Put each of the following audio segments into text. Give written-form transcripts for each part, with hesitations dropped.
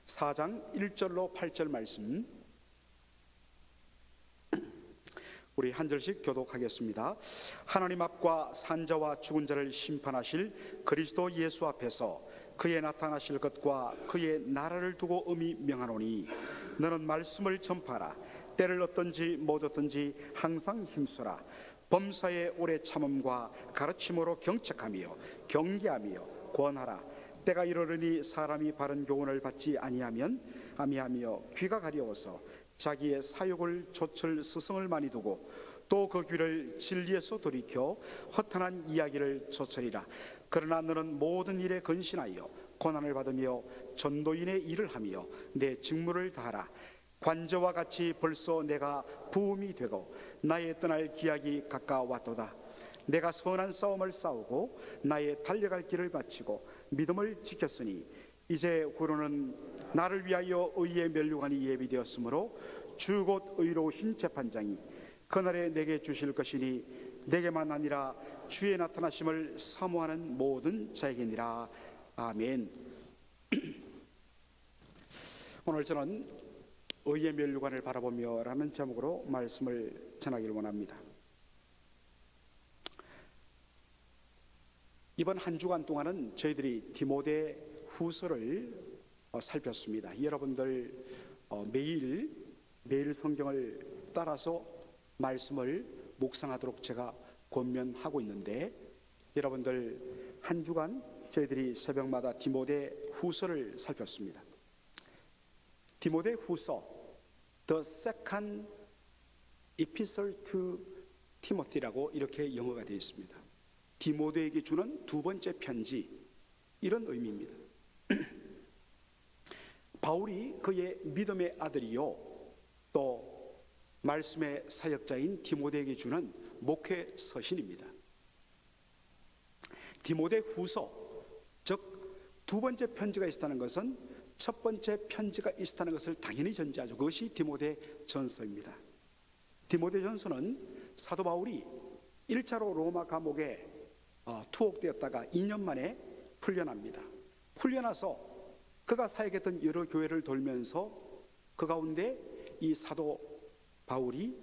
4장 1절로 8절 말씀 우리 한 절씩 교독하겠습니다. 하나님 앞과 산자와 죽은 자를 심판하실 그리스도 예수 앞에서 그의 나타나실 것과 그의 나라를 두고 음이 명하노니 너는 말씀을 전파하라. 때를 얻든지 못 얻든지 항상 힘쓰라. 범사의 오래 참음과 가르침으로 경책하며 경계하며 권하라. 때가 이르르니 사람이 바른 교훈을 받지 아니하며 귀가 가려워서 자기의 사욕을 좇을 스승을 많이 두고 또 그 귀를 진리에서 돌이켜 허탄한 이야기를 좇으리라. 그러나 너는 모든 일에 근신하여 고난을 받으며 전도인의 일을 하며 내 직무를 다하라. 관저와 같이 벌써 내가 부음이 되고 나의 떠날 기약이 가까웠도다. 내가 선한 싸움을 싸우고 나의 달려갈 길을 마치고 믿음을 지켰으니 이제 후로는 나를 위하여 의의 면류관이 예비되었으므로 주 곧 의로우신 재판장이 그날에 내게 주실 것이니 내게만 아니라 주의 나타나심을 사모하는 모든 자에게니라. 아멘. 오늘 저는 의의 면류관을 바라보며 라는 제목으로 말씀을 전하기를 원합니다. 이번 한 주간 동안은 저희들이 디모데 후서를 살폈습니다. 여러분들 매일 성경을 따라서 말씀을 묵상하도록 제가 권면하고 있는데, 여러분들 한 주간 저희들이 새벽마다 디모데 후서를 살폈습니다. 디모데 후서 The Second Epistle to Timothy라고 이렇게 영어가 되어 있습니다. 디모데에게 주는 두 번째 편지, 이런 의미입니다. 바울이 그의 믿음의 아들이요 또 말씀의 사역자인 디모데에게 주는 목회 서신입니다. 디모데 후서, 즉 두 번째 편지가 있다는 것은 첫 번째 편지가 있다는 것을 당연히 전제하죠. 그것이 디모데 전서입니다. 디모데 전서는 사도 바울이 1차로 로마 감옥에 투옥되었다가 2년 만에 풀려납니다. 풀려나서 그가 사역했던 여러 교회를 돌면서 그 가운데 이 사도 바울이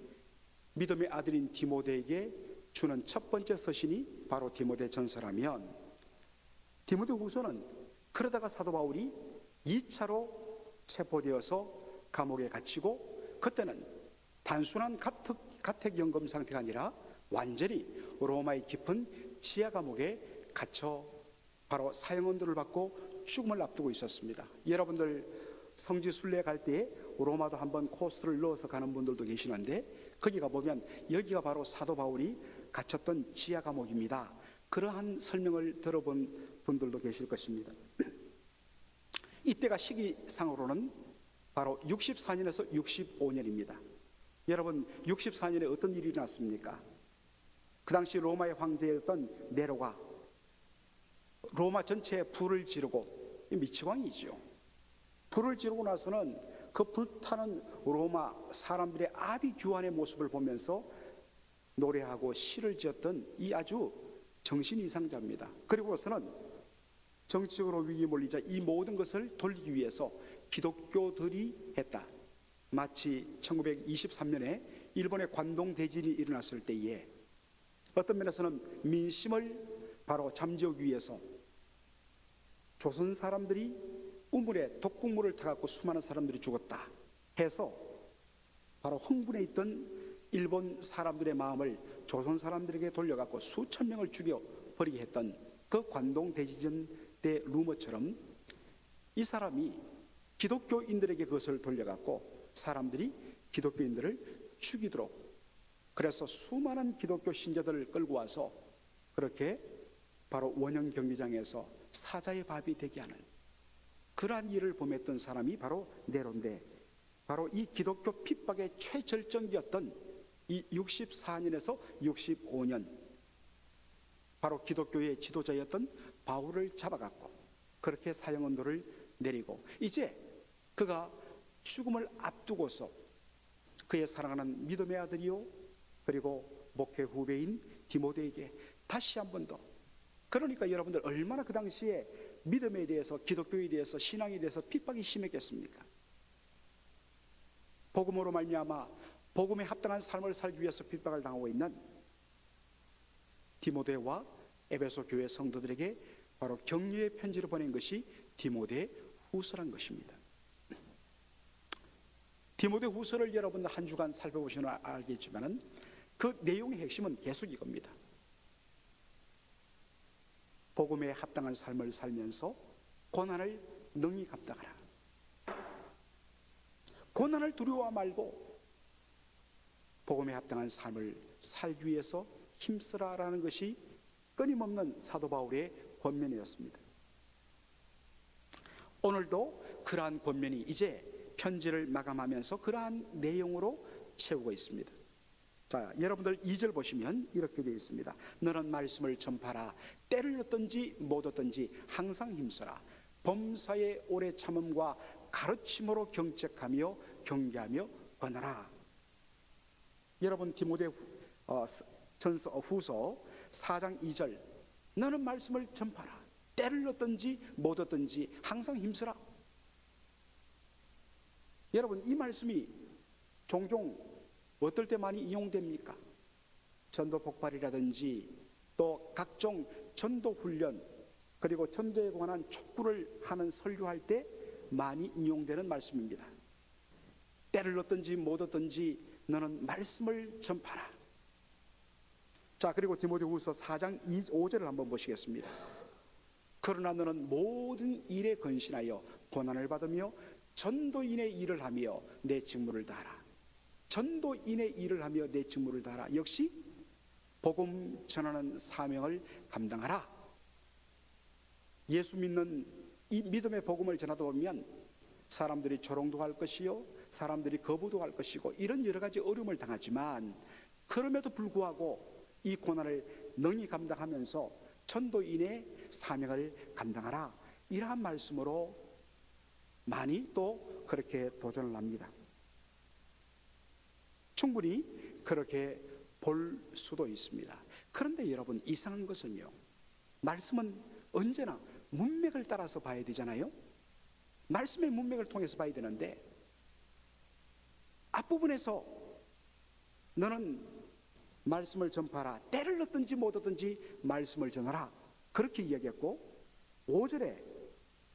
믿음의 아들인 디모데에게 주는 첫 번째 서신이 바로 디모데 전서라면, 디모데 후서는 그러다가 사도 바울이 2차로 체포되어서 감옥에 갇히고, 그때는 단순한 가택연금 상태가 아니라 완전히 로마의 깊은 지하 감옥에 갇혀 바로 사형언도를 받고 죽음을 앞두고 있었습니다. 여러분들 성지 순례 갈 때에 로마도 한번 코스를 넣어서 가는 분들도 계시는데, 거기 가보면 여기가 바로 사도 바울이 갇혔던 지하 감옥입니다. 그러한 설명을 들어본 분들도 계실 것입니다. 이때가 시기상으로는 바로 64년에서 65년입니다. 여러분, 64년에 어떤 일이 일어났습니까? 그 당시 로마의 황제였던 네로가 로마 전체에 불을 지르고, 미치광이죠. 불을 지르고 나서는 그 불타는 로마 사람들의 아비규환의 모습을 보면서 노래하고 시를 지었던 이 아주 정신이상자입니다. 그리고서는 정치적으로 위기에 몰리자 이 모든 것을 돌리기 위해서 기독교들이 했다. 마치 1923년에 일본의 관동 대진이 일어났을 때에 어떤 면에서는 민심을 바로 잠재우기 위해서 조선 사람들이 우물에 독극물을 타갖고 수많은 사람들이 죽었다 해서 바로 흥분해 있던 일본 사람들의 마음을 조선 사람들에게 돌려갖고 수천 명을 죽여버리게 했던 그 관동 대지전 때 루머처럼 이 사람이 기독교인들에게 그것을 돌려갖고 사람들이 기독교인들을 죽이도록, 그래서 수많은 기독교 신자들을 끌고 와서 그렇게 바로 원형 경기장에서 사자의 밥이 되게 하는 그러한 일을 범했던 사람이 바로 네로인데, 바로 이 기독교 핍박의 최절정기였던 이 64년에서 65년, 바로 기독교의 지도자였던 바울을 잡아갖고 그렇게 사형언도를 내리고, 이제 그가 죽음을 앞두고서 그의 사랑하는 믿음의 아들이요 그리고 목회 후배인 디모데에게 다시 한 번 더, 그러니까 여러분들 얼마나 그 당시에 믿음에 대해서, 기독교에 대해서, 신앙에 대해서 핍박이 심했겠습니까? 복음으로 말미암아 복음에 합당한 삶을 살기 위해서 핍박을 당하고 있는 디모데와 에베소 교회 성도들에게 바로 격려의 편지를 보낸 것이 디모데 후서란 것입니다. 디모데 후서를 여러분 한 주간 살펴보시면 알겠지만은 그 내용의 핵심은 계속 이겁니다. 복음에 합당한 삶을 살면서 고난을 능히 감당하라. 고난을 두려워 말고 복음에 합당한 삶을 살기 위해서 힘쓰라라는 것이 끊임없는 사도 바울의 권면이었습니다. 오늘도 그러한 권면이 이제 편지를 마감하면서 그러한 내용으로 채우고 있습니다. 자, 여러분들 2절 보시면 이렇게 되어 있습니다. 너는 말씀을 전파라. 때를 얻든지 못 얻든지 항상 힘써라. 범사의 오래 참음과 가르침으로 경책하며 경계하며 권하라. 여러분 디모데 전서 후서 4장 2절 너는 말씀을 전파라. 때를 얻든지 못 얻든지 항상 힘써라. 여러분 이 말씀이 종종 어떨 때 많이 인용됩니까? 전도 폭발이라든지 또 각종 전도 훈련 그리고 전도에 관한 촉구를 하는 설교할 때 많이 인용되는 말씀입니다. 때를 얻든지 못 얻든지 너는 말씀을 전파라. 자, 그리고 디모데후서 4장 5절을 한번 보시겠습니다. 그러나 너는 모든 일에 건신하여 고난을 받으며 전도인의 일을 하며 내 직무를 다하라. 전도인의 일을 하며 내 직무를 다하라. 역시 복음 전하는 사명을 감당하라. 예수 믿는 이 믿음의 복음을 전하다 보면 사람들이 조롱도 할 것이요, 사람들이 거부도 할 것이고 이런 여러 가지 어려움을 당하지만 그럼에도 불구하고 이 고난을 능히 감당하면서 전도인의 사명을 감당하라. 이러한 말씀으로 많이 또 그렇게 도전을 합니다. 충분히 그렇게 볼 수도 있습니다. 그런데 여러분 이상한 것은요, 말씀은 언제나 문맥을 따라서 봐야 되잖아요. 말씀의 문맥을 통해서 봐야 되는데 앞부분에서 너는 말씀을 전파하라. 때를 얻든지 못 얻든지 말씀을 전하라. 그렇게 이야기했고 5절에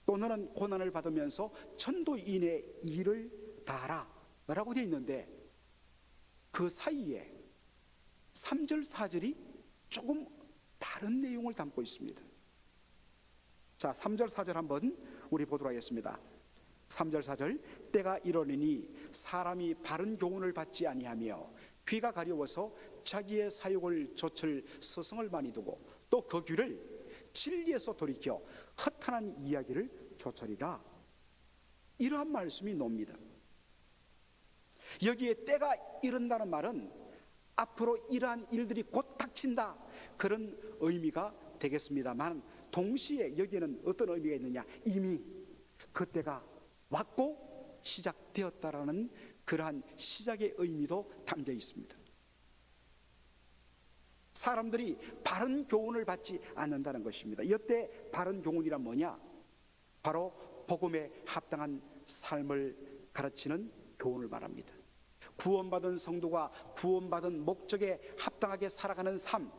또 너는 고난을 받으면서 전도인의 일을 다하라 라고 되어 있는데 그 사이에 3절 4절이 조금 다른 내용을 담고 있습니다. 자, 3절 4절 한번 우리 보도록 하겠습니다. 3절 4절 때가 이러느니 사람이 바른 교훈을 받지 아니하며 귀가 가려워서 자기의 사욕을 좇을 스승을 많이 두고 또 그 귀를 진리에서 돌이켜 허탄한 이야기를 좇으리라. 이러한 말씀이 나옵니다. 여기에 때가 이른다는 말은 앞으로 이러한 일들이 곧 닥친다 그런 의미가 되겠습니다만 동시에 여기에는 어떤 의미가 있느냐, 이미 그때가 왔고 시작되었다라는 그러한 시작의 의미도 담겨 있습니다. 사람들이 바른 교훈을 받지 않는다는 것입니다. 이때 바른 교훈이란 뭐냐? 바로 복음에 합당한 삶을 가르치는 교훈을 말합니다. 구원받은 성도가 구원받은 목적에 합당하게 살아가는 삶,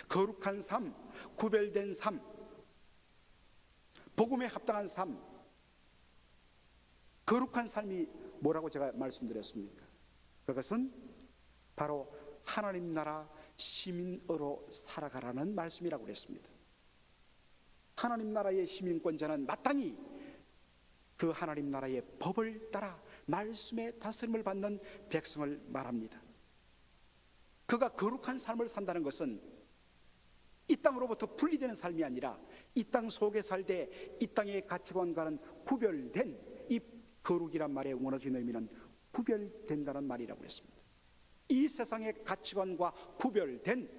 거룩한 삶, 구별된 삶, 복음에 합당한 삶, 거룩한 삶이 뭐라고 제가 말씀드렸습니까? 그것은 바로 하나님 나라 시민으로 살아가라는 말씀이라고 그랬습니다. 하나님 나라의 시민권자는 마땅히 그 하나님 나라의 법을 따라 말씀의 다스림을 받는 백성을 말합니다. 그가 거룩한 삶을 산다는 것은 이 땅으로부터 분리되는 삶이 아니라 이 땅 속에 살되 이 땅의 가치관과는 구별된, 이 거룩이란 말의 원어적인 의미는 구별된다는 말이라고 했습니다. 이 세상의 가치관과 구별된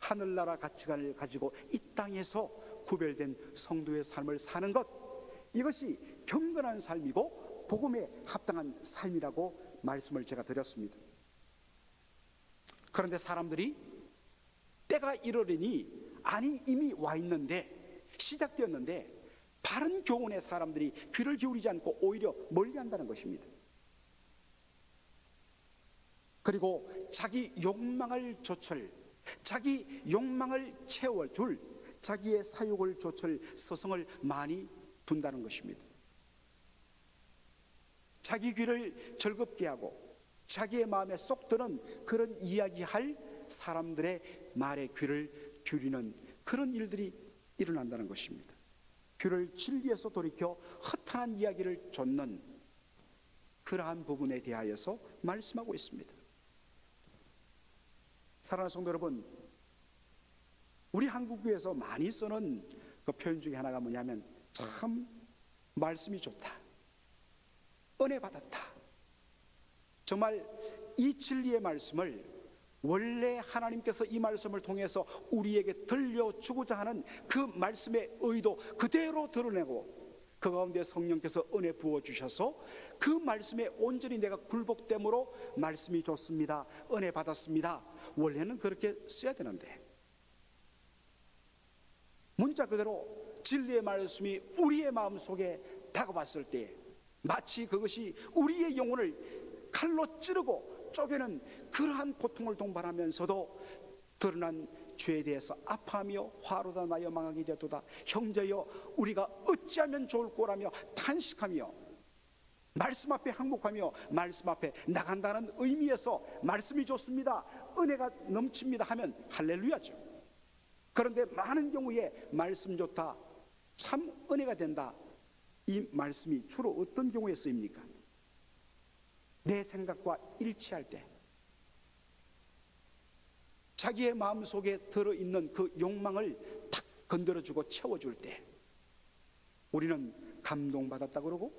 하늘나라 가치관을 가지고 이 땅에서 구별된 성도의 삶을 사는 것, 이것이 경건한 삶이고 복음에 합당한 삶이라고 말씀을 제가 드렸습니다. 그런데 사람들이 때가 이르리니, 아니 이미 와 있는데, 시작되었는데 바른 교훈에 사람들이 귀를 기울이지 않고 오히려 멀리한다는 것입니다. 그리고 자기 욕망을 조철, 자기 욕망을 채워줄, 자기의 사욕을 조철 서성을 많이 둔다는 것입니다. 자기 귀를 즐겁게 하고 자기의 마음에 쏙 드는 그런 이야기할 사람들의 말에 귀를 기울이는 그런 일들이 일어난다는 것입니다. 귀를 진리에서 돌이켜 허탄한 이야기를 좇는 그러한 부분에 대하여서 말씀하고 있습니다. 사랑하는 성도 여러분, 우리 한국교회에서 많이 쓰는 그 표현 중에 하나가 뭐냐면 참 말씀이 좋다, 은혜 받았다. 정말 이 진리의 말씀을 원래 하나님께서 이 말씀을 통해서 우리에게 들려주고자 하는 그 말씀의 의도 그대로 드러내고 그 가운데 성령께서 은혜 부어주셔서 그 말씀에 온전히 내가 굴복됨으로 말씀이 좋습니다, 은혜 받았습니다, 원래는 그렇게 써야 되는데 문자 그대로 진리의 말씀이 우리의 마음속에 다가왔을 때 마치 그것이 우리의 영혼을 칼로 찌르고 쪼개는 그러한 고통을 동반하면서도 드러난 죄에 대해서 아파하며 화로다 나여 망하게 되도다. 형제여 우리가 어찌하면 좋을 거라며 탄식하며 말씀 앞에 항복하며 말씀 앞에 나간다는 의미에서 말씀이 좋습니다, 은혜가 넘칩니다 하면 할렐루야죠. 그런데 많은 경우에 말씀 좋다, 참 은혜가 된다, 이 말씀이 주로 어떤 경우에 쓰입니까? 내 생각과 일치할 때, 자기의 마음속에 들어있는 그 욕망을 탁 건드려주고 채워줄 때 우리는 감동받았다 그러고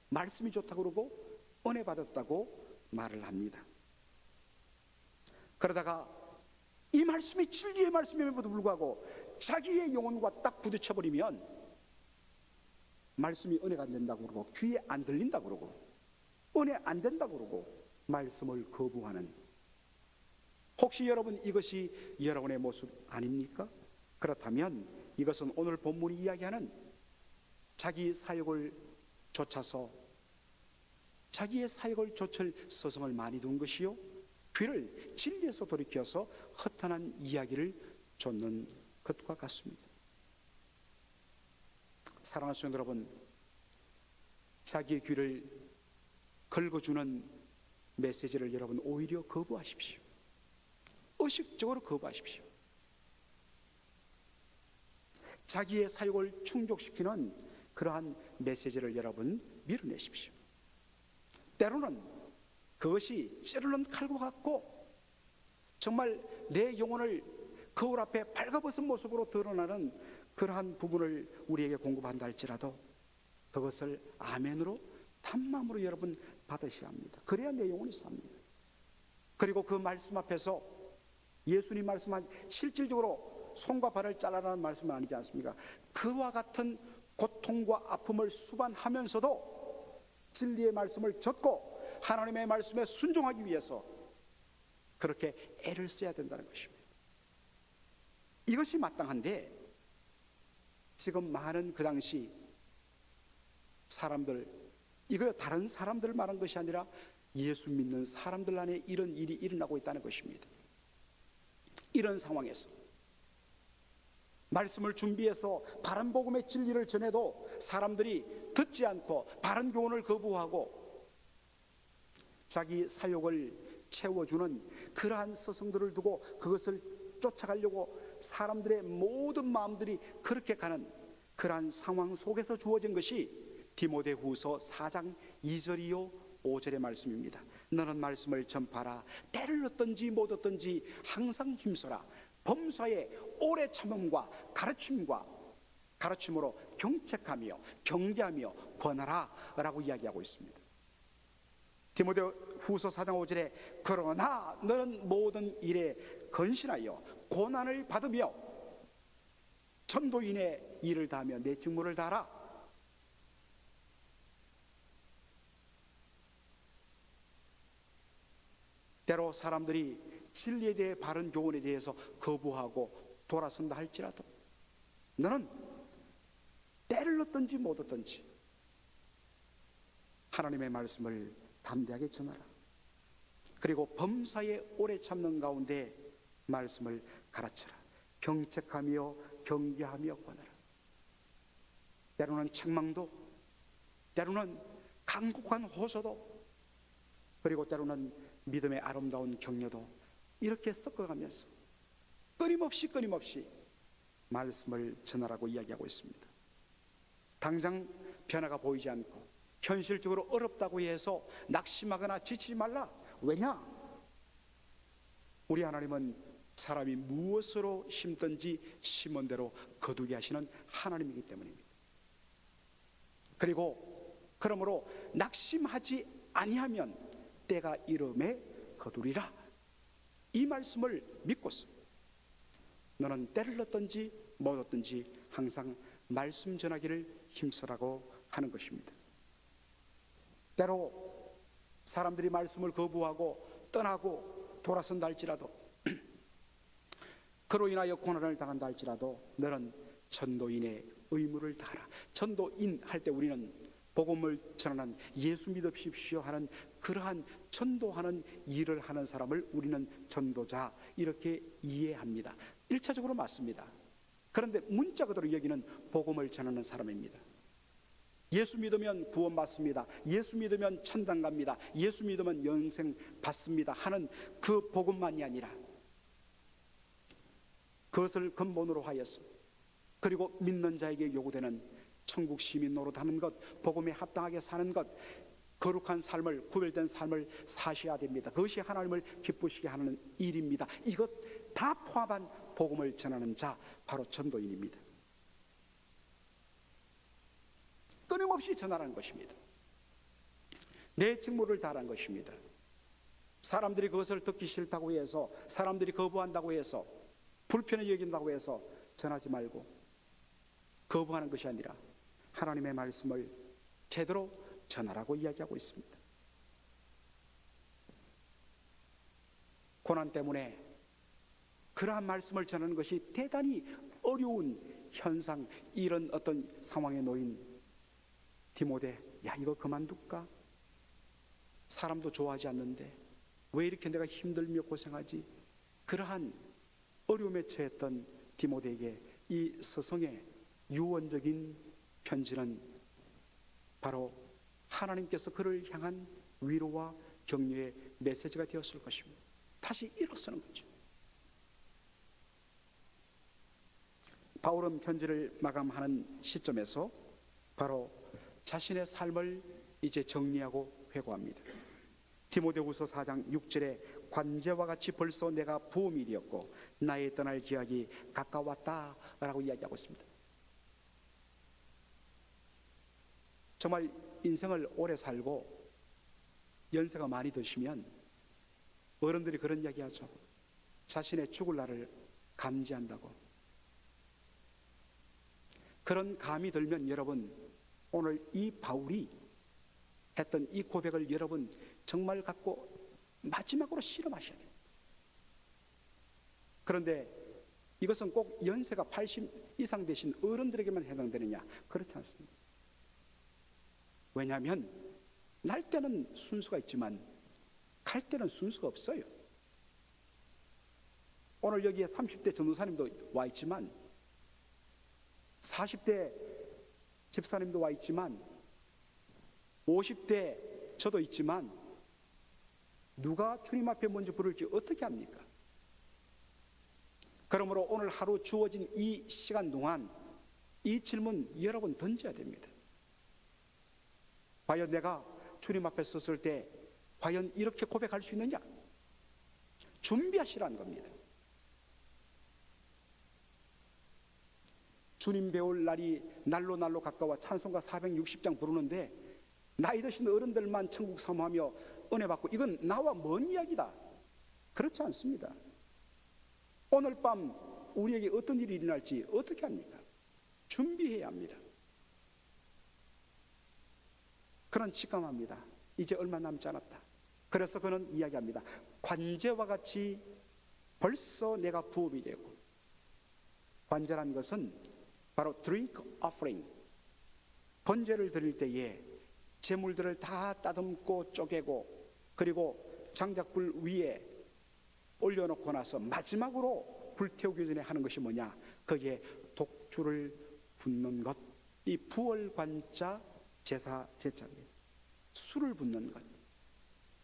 말씀이 좋다 그러고 은혜 받았다고 말을 합니다. 그러다가 이 말씀이 진리의 말씀임에도 불구하고 자기의 영혼과 딱 부딪혀버리면 말씀이 은혜가 안 된다고 그러고 귀에 안 들린다고 그러고 은혜 안 된다고 그러고 말씀을 거부하는, 혹시 여러분 이것이 여러분의 모습 아닙니까? 그렇다면 이것은 오늘 본문이 이야기하는 자기 사역을 좇아서 자기의 사역을 좇을 서성을 많이 둔 것이요, 귀를 진리에서 돌이켜서 허탄한 이야기를 좇는 것과 같습니다. 사랑하는 성도 여러분, 자기의 귀를 긁어주는 메시지를 여러분 오히려 거부하십시오. 의식적으로 거부하십시오. 자기의 사역을 충족시키는 그러한 메시지를 여러분 밀어내십시오. 때로는 그것이 찌르는 칼과 같고 정말 내 영혼을 거울 앞에 발가벗은 모습으로 드러나는 그러한 부분을 우리에게 공급한다 할지라도 그것을 아멘으로 탄마음으로 여러분 받으셔야 합니다. 그래야 내 영혼이 삽니다. 그리고 그 말씀 앞에서 예수님 말씀한 실질적으로 손과 발을 잘라라는 말씀은 아니지 않습니까? 그와 같은 고통과 아픔을 수반하면서도 진리의 말씀을 좇고 하나님의 말씀에 순종하기 위해서 그렇게 애를 써야 된다는 것입니다. 이것이 마땅한데 지금 많은 그 당시 사람들, 이거 다른 사람들을 말한 것이 아니라 예수 믿는 사람들 안에 이런 일이 일어나고 있다는 것입니다. 이런 상황에서 말씀을 준비해서 바른 복음의 진리를 전해도 사람들이 듣지 않고 바른 교훈을 거부하고 자기 사욕을 채워주는 그러한 서성들을 두고 그것을 쫓아가려고 사람들의 모든 마음들이 그렇게 가는 그러한 상황 속에서 주어진 것이 디모데후서 4장 2절이요 5절의 말씀입니다. 너는 말씀을 전파라. 때를 얻든지 못 얻든지 항상 힘써라. 범사에 오래 참음과 가르침으로 경책하며 경계하며 권하라 라고 이야기하고 있습니다. 디모데후서 4장 5절에 그러나 너는 모든 일에 건신하여 고난을 받으며 전도인의 일을 다하며 내 직무를 다하라. 때로 사람들이 진리에 대해 바른 교훈에 대해서 거부하고 돌아선다 할지라도 너는 때를 때를 얻든지 못 얻든지 하나님의 말씀을 담대하게 전하라. 그리고 범사에 오래 참는 가운데 말씀을 가르쳐라. 경책하며 경계하며 권하라. 때로는 책망도, 때로는 간곡한 호소도, 그리고 때로는 믿음의 아름다운 격려도 이렇게 섞어가면서 끊임없이 말씀을 전하라고 이야기하고 있습니다. 당장 변화가 보이지 않고 현실적으로 어렵다고 해서 낙심하거나 지치지 말라. 왜냐? 우리 하나님은 사람이 무엇으로 심든지 심은 대로 거두게 하시는 하나님이기 때문입니다. 그리고 그러므로 낙심하지 아니하면 때가 이름에 거두리라. 이 말씀을 믿고서 너는 때를 얻든지 못 얻든지 항상 말씀 전하기를 힘쓰라고 하는 것입니다. 때로 사람들이 말씀을 거부하고 떠나고 돌아선다 할지라도 그로 인하여 고난을 당한다 할지라도 너는 전도인의 의무를 다하라. 전도인 할 때 우리는 복음을 전하는, 예수 믿으십시오 하는 그러한 전도하는 일을 하는 사람을 우리는 전도자 이렇게 이해합니다. 1차적으로 맞습니다. 그런데 문자 그대로 여기는 복음을 전하는 사람입니다. 예수 믿으면 구원 받습니다. 예수 믿으면 천당 갑니다. 예수 믿으면 영생 받습니다 하는 그 복음만이 아니라 그것을 근본으로 하여서 그리고 믿는 자에게 요구되는 천국 시민 노릇하는 것, 복음에 합당하게 사는 것, 거룩한 삶을, 구별된 삶을 사셔야 됩니다. 그것이 하나님을 기쁘시게 하는 일입니다. 이것 다 포함한 복음을 전하는 자, 바로 전도인입니다. 끊임없이 전하라는 것입니다. 내 직무를 다하는 것입니다. 사람들이 그것을 듣기 싫다고 해서, 사람들이 거부한다고 해서, 불편히 여긴다고 해서 전하지 말고 거부하는 것이 아니라 하나님의 말씀을 제대로 전하라고 이야기하고 있습니다. 고난 때문에 그러한 말씀을 전하는 것이 대단히 어려운 현상, 이런 어떤 상황에 놓인 디모데, 야 이거 그만둘까? 사람도 좋아하지 않는데 왜 이렇게 내가 힘들며 고생하지? 그러한 어려움에 처했던 디모데에게 이 서성의 유언적인 편지는 바로 하나님께서 그를 향한 위로와 격려의 메시지가 되었을 것입니다. 다시 일어서는 거죠. 바울은 편지를 마감하는 시점에서 바로 자신의 삶을 이제 정리하고 회고합니다. 디모데후서 4장 6절에 관제와 같이 벌써 내가 부음이 되었고 나의 떠날 기약이 가까웠다라고 이야기하고 있습니다. 정말 인생을 오래 살고 연세가 많이 드시면 어른들이 그런 이야기하죠. 자신의 죽을 날을 감지한다고. 그런 감이 들면 여러분, 오늘 이 바울이 했던 이 고백을 여러분 정말 갖고 마지막으로 실험하셔야 돼요. 그런데 이것은 꼭 연세가 80 이상 되신 어른들에게만 해당되느냐? 그렇지 않습니다. 왜냐하면 날 때는 순수가 있지만 갈 때는 순수가 없어요. 오늘 여기에 30대 전도사님도 와 있지만 40대 집사님도 와 있지만 50대 저도 있지만 누가 주님 앞에 먼저 부를지 어떻게 합니까? 그러므로 오늘 하루 주어진 이 시간 동안 이 질문 여러분 던져야 됩니다. 과연 내가 주님 앞에 섰을 때 과연 이렇게 고백할 수 있느냐? 준비하시라는 겁니다. 주님 배울 날이 날로 가까워 찬송가 460장 부르는데 나이 드신 어른들만 천국 사모하며 은혜 받고, 이건 나와 먼 이야기다. 그렇지 않습니다. 오늘 밤 우리에게 어떤 일이 일어날지 어떻게 합니까? 준비해야 합니다. 그런 직감합니다. 이제 얼마 남지 않았다. 그래서 그는 이야기합니다. 관제와 같이 벌써 내가 부음이 되고, 관제란 것은 바로 drink offering, 번제를 드릴 때에 제물들을 다 따듬고 쪼개고 그리고 장작불 위에 올려놓고 나서 마지막으로 불태우기 전에 하는 것이 뭐냐? 거기에 독주를 붓는 것, 이 부월관자 제사입니다. 술을 붓는 것,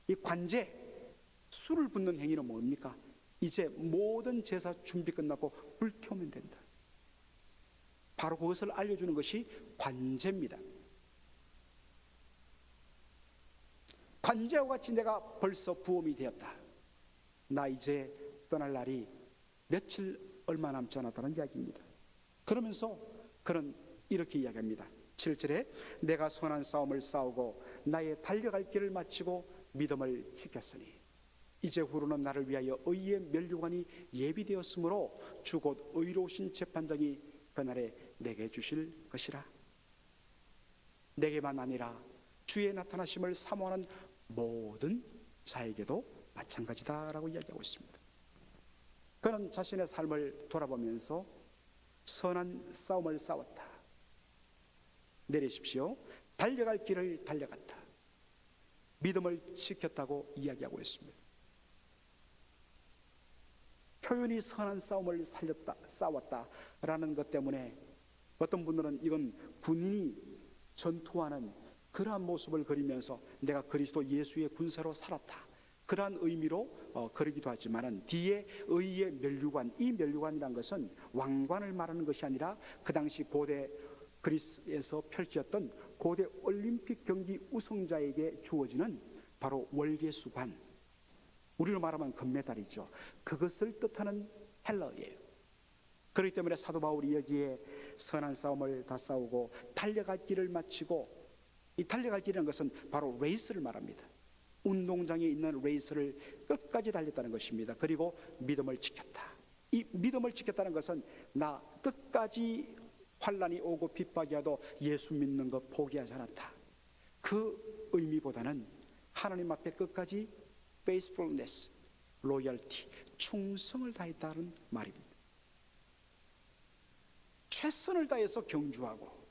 이 관제, 술을 붓는 행위는 뭡니까? 이제 모든 제사 준비 끝나고 불태우면 된다. 바로 그것을 알려주는 것이 관제입니다. 관제와 같이 내가 벌써 부험이 되었다. 나 이제 떠날 날이 며칠 얼마 남지 않았다는 이야기입니다. 그러면서 그는 이렇게 이야기합니다. 7절에 내가 선한 싸움을 싸우고 나의 달려갈 길을 마치고 믿음을 지켰으니 이제 후로는 나를 위하여 의의 면류관이 예비되었으므로 주 곧 의로우신 재판장이 그날에 내게 주실 것이라. 내게만 아니라 주의 나타나심을 사모하는 모든 자에게도 마찬가지다라고 이야기하고 있습니다. 그는 자신의 삶을 돌아보면서 선한 싸움을 싸웠다. 내리십시오. 달려갈 길을 달려갔다. 믿음을 지켰다고 이야기하고 있습니다. 표현이 선한 싸움을 싸웠다라는 것 때문에 어떤 분들은 이건 군인이 전투하는 그러한 모습을 그리면서 내가 그리스도 예수의 군사로 살았다, 그러한 의미로 그리기도 하지만은 뒤에 의의 면류관, 이 면류관이란 것은 왕관을 말하는 것이 아니라 그 당시 고대 그리스에서 펼쳤던 고대 올림픽 경기 우승자에게 주어지는 바로 월계수관, 우리로 말하면 금메달이죠. 그것을 뜻하는 헬러예요. 그렇기 때문에 사도 바울이 여기에 선한 싸움을 다 싸우고 달려갈 길을 마치고, 이 달려갈 길이라는 것은 바로 레이스를 말합니다. 운동장에 있는 레이스를 끝까지 달렸다는 것입니다. 그리고 믿음을 지켰다. 이 믿음을 지켰다는 것은 나 끝까지 환난이 오고 핍박이 와도 예수 믿는 것 포기하지 않았다. 그 의미보다는 하나님 앞에 끝까지 faithfulness, loyalty, 충성을 다했다는 말입니다. 최선을 다해서 경주하고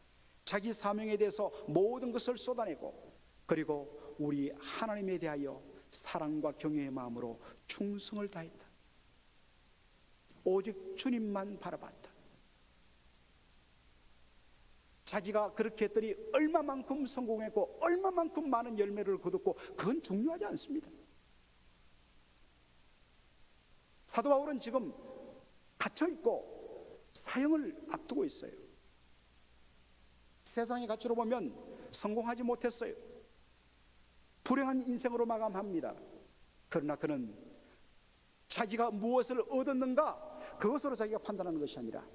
자기 사명에 대해서 모든 것을 쏟아내고 그리고 우리 하나님에 대하여 사랑과 경외의 마음으로 충성을 다했다. 오직 주님만 바라봤다. 자기가 그렇게 했더니 얼마만큼 성공했고 얼마만큼 많은 열매를 거뒀고 그건 중요하지 않습니다. 사도 바울은 지금 갇혀있고 사형을 앞두고 있어요. 세상의 가치로 보면 성공하지 못했어요. 불행한 인생으로 마감합니다. 그러나 그는 자기가 무엇을 얻었는가, 그것으로 자기가 판단하는 것이 아니라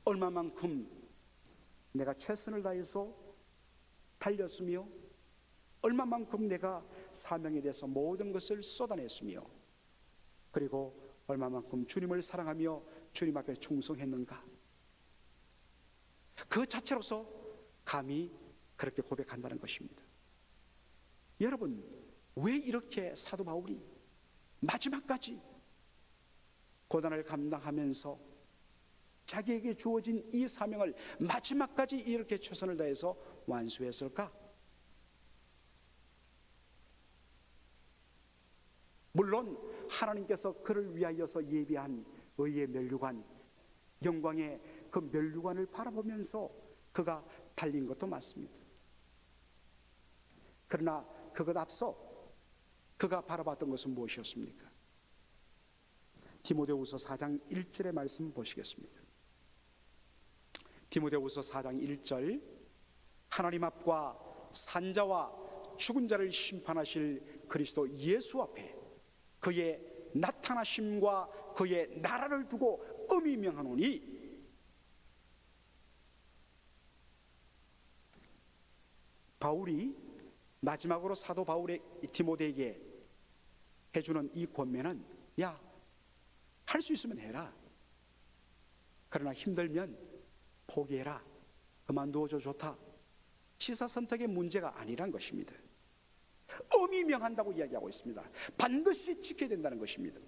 얼마만큼 내가 최선을 다해서 달렸으며 얼마만큼 내가 사명에 대해서 모든 것을 쏟아냈으며 그리고 얼마만큼 주님을 사랑하며 주님 앞에 충성했는가, 그 자체로서 감히 그렇게 고백한다는 것입니다. 여러분, 왜 이렇게 사도 바울이 마지막까지 고난을 감당하면서 자기에게 주어진 이 사명을 마지막까지 이렇게 최선을 다해서 완수했을까? 물론 하나님께서 그를 위하여서 예비한 의의 면류관, 영광의 그 면류관을 바라보면서 그가 달린 것도 맞습니다. 그러나 그것 앞서 그가 바라봤던 것은 무엇이었습니까? 디모데후서 4장 1절의 말씀 보시겠습니다. 디모데후서 4장 1절, 하나님 앞과 산자와 죽은 자를 심판하실 그리스도 예수 앞에 그의 나타나심과 그의 나라를 두고 엄히 명하노니, 바울이 마지막으로 사도 바울의 디모데에게 해주는 이 권면은, 야, 할 수 있으면 해라. 그러나 힘들면 포기해라. 그만두어줘 좋다. 치사 선택의 문제가 아니란 것입니다. 엄히 명한다고 이야기하고 있습니다. 반드시 지켜야 된다는 것입니다.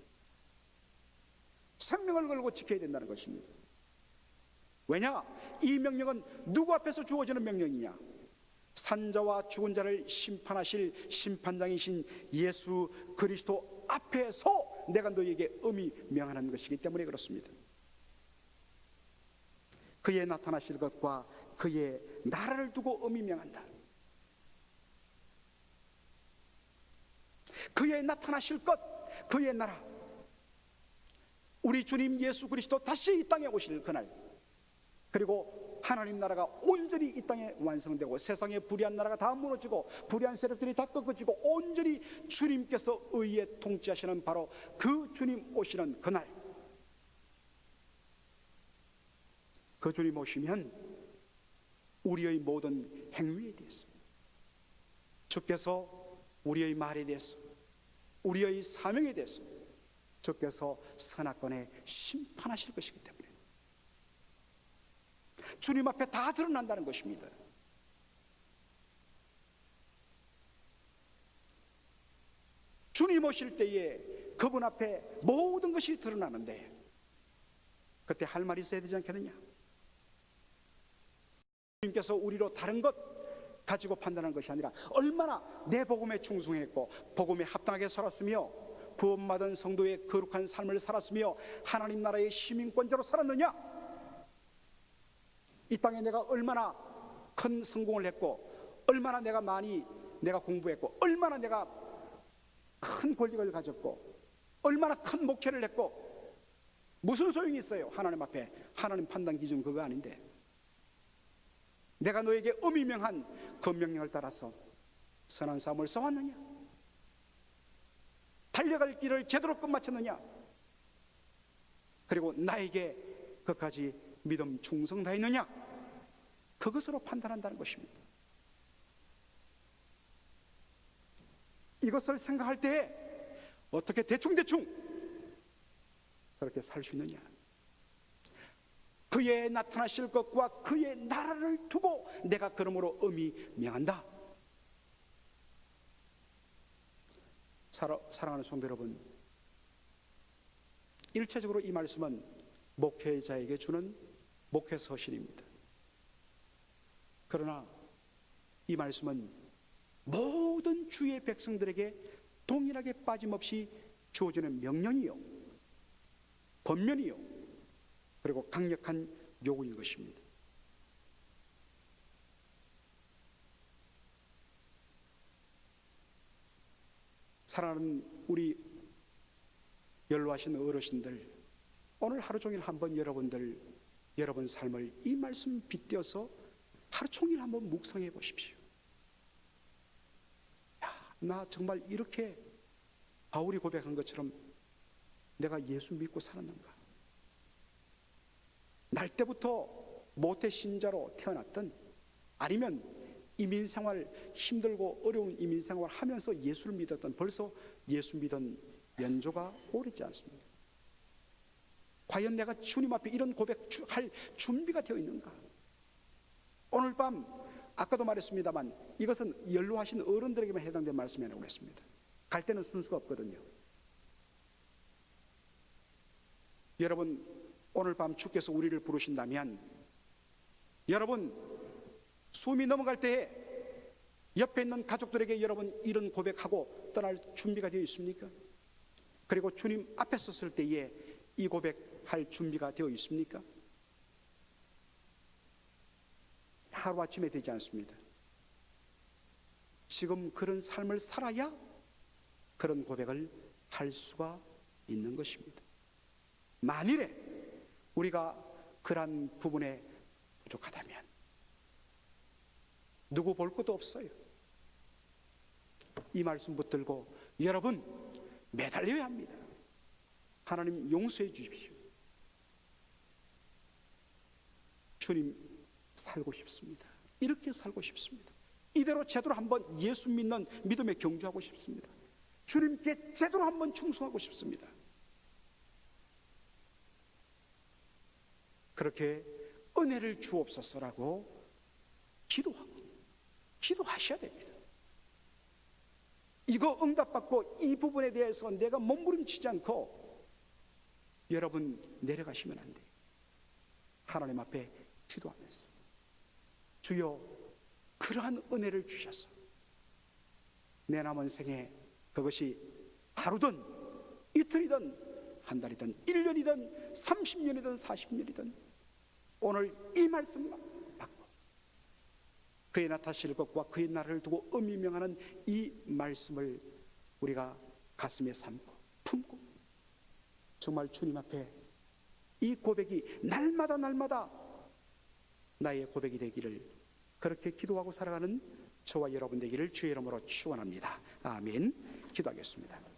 생명을 걸고 지켜야 된다는 것입니다. 왜냐? 이 명령은 누구 앞에서 주어지는 명령이냐? 산자와 죽은 자를 심판하실 심판장이신 예수 그리스도 앞에서 내가 너희에게 엄히 명하는 것이기 때문에 그렇습니다. 그의 나타나실 것과 그의 나라를 두고 엄히 명한다. 그의 나타나실 것, 그의 나라, 우리 주님 예수 그리스도 다시 이 땅에 오실 그날, 그리고 하나님 나라가 온전히 이 땅에 완성되고 세상의 불의한 나라가 다 무너지고 불의한 세력들이 다 꺾어지고 온전히 주님께서 의에 통치하시는 바로 그 주님 오시는 그날, 그 주님 오시면 우리의 모든 행위에 대해서, 주께서 우리의 말에 대해서, 우리의 사명에 대해서 주께서 선악권에 심판하실 것이기 때문에 주님 앞에 다 드러난다는 것입니다. 주님 오실 때에 그분 앞에 모든 것이 드러나는데 그때 할 말이 있어야 되지 않겠느냐? 주님께서 우리로 다른 것 가지고 판단하는 것이 아니라 얼마나 내 복음에 충성했고 복음에 합당하게 살았으며 구원받은 성도의 거룩한 삶을 살았으며 하나님 나라의 시민권자로 살았느냐? 이 땅에 내가 얼마나 큰 성공을 했고 얼마나 내가 공부했고 얼마나 내가 큰 권력을 가졌고 얼마나 큰 목회를 했고 무슨 소용이 있어요? 하나님 앞에. 하나님 판단 기준 그거 아닌데, 내가 너에게 엄히 명한 그 명령을 따라서 선한 삶을 써왔느냐? 달려갈 길을 제대로 끝마쳤느냐? 그리고 나에게 그까지 믿음 충성 다했느냐? 그것으로 판단한다는 것입니다. 이것을 생각할 때 어떻게 대충 그렇게 살 수 있느냐? 그의 나타나실 것과 그의 나라를 두고 내가 그러므로 엄히 명한다. 사랑하는 성도 여러분, 일차적으로 이 말씀은 목회자에게 주는 목회 서신입니다. 그러나 이 말씀은 모든 주의 백성들에게 동일하게 빠짐없이 주어지는 명령이요, 권면이요, 그리고 강력한 요구인 것입니다. 사랑하는 우리 연로하신 어르신들, 오늘 하루 종일 한번 여러분 삶을 이 말씀 빗대어서 하루 종일 한번 묵상해 보십시오. 나 정말 이렇게 바울이 고백한 것처럼 내가 예수 믿고 살았는가? 날 때부터 모태 신자로 태어났던, 아니면 이민생활, 힘들고 어려운 이민생활 하면서 예수를 믿었던, 벌써 예수 믿은 연조가 오래지 않습니다. 과연 내가 주님 앞에 이런 고백할 준비가 되어 있는가? 오늘 밤 아까도 말했습니다만 이것은 연로하신 어른들에게만 해당된 말씀이라고 했습니다. 갈 때는 순서가 없거든요. 여러분, 오늘 밤 주께서 우리를 부르신다면 여러분 숨이 넘어갈 때에 옆에 있는 가족들에게 여러분 이런 고백하고 떠날 준비가 되어 있습니까? 그리고 주님 앞에 섰을 때에 이 고백할 준비가 되어 있습니까? 하루아침에 되지 않습니다. 지금 그런 삶을 살아야 그런 고백을 할 수가 있는 것입니다. 만일에 우리가 그러한 부분에 부족하다면 누구 볼 것도 없어요. 이 말씀 붙들고 여러분 매달려야 합니다. 하나님 용서해 주십시오. 주님 살고 싶습니다. 이렇게 살고 싶습니다. 이대로 제대로 한번 예수 믿는 믿음에 경주하고 싶습니다. 주님께 제대로 한번 충성하고 싶습니다. 그렇게 은혜를 주옵소서라고 기도하셔야 됩니다. 이거 응답받고 이 부분에 대해서 내가 몸부림치지 않고 여러분 내려가시면 안 돼요. 하나님 앞에 기도하면서 주여 그러한 은혜를 주셔서 내 남은 생에 그것이 하루든 이틀이든 한 달이든 1년이든 30년이든 40년이든 오늘 이 말씀 받고 그의 나타나실 것과 그의 나라를 두고 의미 명하는 이 말씀을 우리가 가슴에 삼고 품고 정말 주님 앞에 이 고백이 날마다 나의 고백이 되기를 그렇게 기도하고 살아가는 저와 여러분 되기를 주의 이름으로 축원합니다. 아멘. 기도하겠습니다.